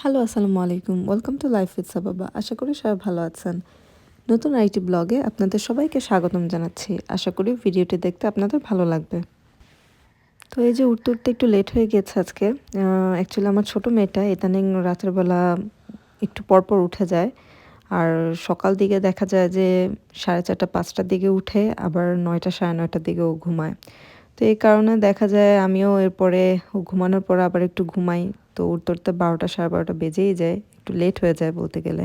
Hello, আসসালামু আলাইকুম। Welcome to life with Sababa. আশা করি সবাই ভালো আছেন। নতুন আরেকটি ব্লগে আপনাদের সবাইকে স্বাগতম জানাচ্ছি। আশা করি ভিডিওটি দেখতে আপনাদের ভালো লাগবে। তো এই যে উঠতে উঠতে একটু লেট হয়ে গেছে আজকে। অ্যাকচুয়ালি আমার ছোটো মেয়েটা ইদানিং রাতের বেলা একটু পরপর উঠে যায়। আর সকাল দিকে দেখা যায় যে 4:30-5টার দিকে উঠে আবার 9টা 9:30টার দিকেও ঘুমায়। তো এই কারণে দেখা যায় আমিও এরপরে ঘুমানোর পর আবার একটু ঘুমাই। তো উঠতে উঠতে 12টা 12:30 বেজেই যায়, একটু লেট হয়ে যায় বলতে গেলে।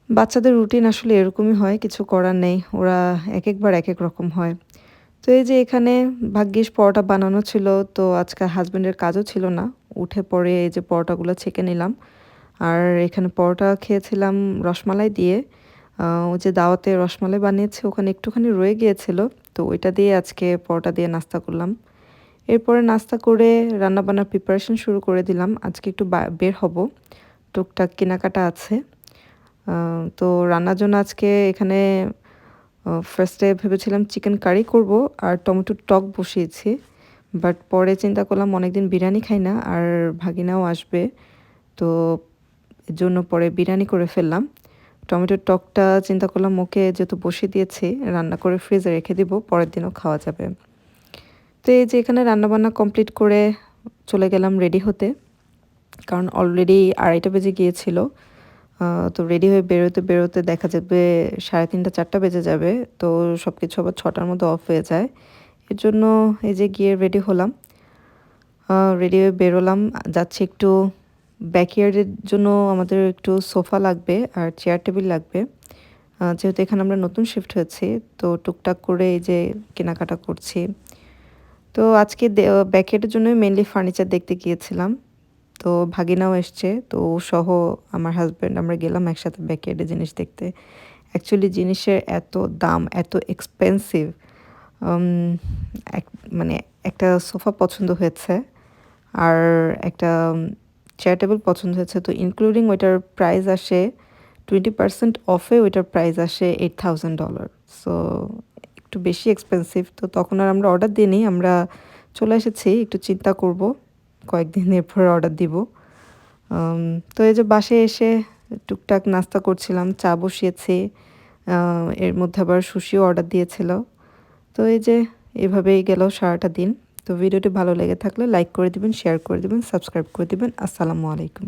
বাচ্চাদের রুটিন আসলে এরকমই হয়, কিছু করার নেই, ওরা এক একবার এক এক রকম হয়। তো এই যে এখানে ভাগ্যিস পরোটা বানানো ছিল, তো আজকে হাজব্যান্ডের কাজও ছিল না। উঠে পরে এই যে পরোটাগুলো ছেঁকে নিলাম। আর এখানে পরোটা খেয়েছিলাম রসমালাই দিয়ে। ওই যে দাওয়াতে রসমালাই বানিয়েছে, ওখানে একটুখানি রয়ে গিয়েছিল, তো ওইটা দিয়ে আজকে পরোটা দিয়ে নাস্তা করলাম। এরপরে নাস্তা করে রান্নাবান্নার প্রিপারেশন শুরু করে দিলাম। আজকে একটু বের হব, টুকটাক কেনাকাটা আছে। তো রান্নার জন্য আজকে এখানে ফার্স্টে ভেবেছিলাম চিকেন কারি করব আর টমেটোর টক বসিয়েছি। বাট পরে চিন্তা করলাম অনেকদিন বিরিয়ানি খাই না, আর ভাগিনাও আসবে, তো এর জন্য পরে বিরিয়ানি করে ফেললাম। টমেটোর টকটা চিন্তা করলাম ওকে যেহেতু বসিয়ে দিয়েছি, রান্না করে ফ্রিজে রেখে দিব, পরের দিনও খাওয়া যাবে। তো এই যে এখানে রান্নাবান্না কমপ্লিট করে চলে গেলাম রেডি হতে, কারণ অলরেডি 2:30 বেজে গিয়েছিল। তো রেডি হয়ে বেরোতে বেরোতে দেখা যাবে 3:30 4টা বেজে যাবে। তো সব কিছু আবার 6টার মধ্যে অফ হয়ে যায়। এর জন্য এই যে গিয়ে রেডি হলাম, রেডি হয়ে বেরোলাম। যাচ্ছি একটু ব্যাকইয়ার্ডের জন্য, আমাদের একটু সোফা লাগবে আর চেয়ার টেবিল লাগবে। যেহেতু এখানে আমরা নতুন শিফট হয়েছি, তো টুকটাক করে এই যে কেনাকাটা করছি। তো আজকে ব্যাকইয়ার্ডের জন্যই মেনলি ফার্নিচার দেখতে গিয়েছিলাম। তো ভাগিনাও এসছে, তো ও সহ আমার হাজব্যান্ড আমরা গেলাম একসাথে ব্যাকইয়ার্ডে জিনিস দেখতে। অ্যাকচুয়ালি জিনিসের এত দাম, এত এক্সপেন্সিভ। এক মানে একটা সোফা পছন্দ হয়েছে, আর একটা চেয়ার টেবিল পছন্দ হয়েছে। তো ইনক্লুডিং ওইটার প্রাইস আসে 20% অফে, ওইটার প্রাইস আসে $8,000। সো একটু বেশি এক্সপেন্সিভ। তো তখন আর আমরা অর্ডার দিইনি, আমরা চলে এসেছি, একটু চিন্তা করব, কয়েকদিন এরপর অর্ডার দিব। তো এই যে বাসায় এসে টুকটাক নাস্তা করছিলাম, চা বসিয়েছি, এর মধ্যে আবার সুশিও অর্ডার দিয়েছিল। তো এই যে এভাবেই গেল সারাটা দিন। তো ভিডিওটি ভালো লেগে থাকলে লাইক করে দিবেন, শেয়ার করে দিবেন, সাবস্ক্রাইব করে দিবেন। আসসালামু আলাইকুম।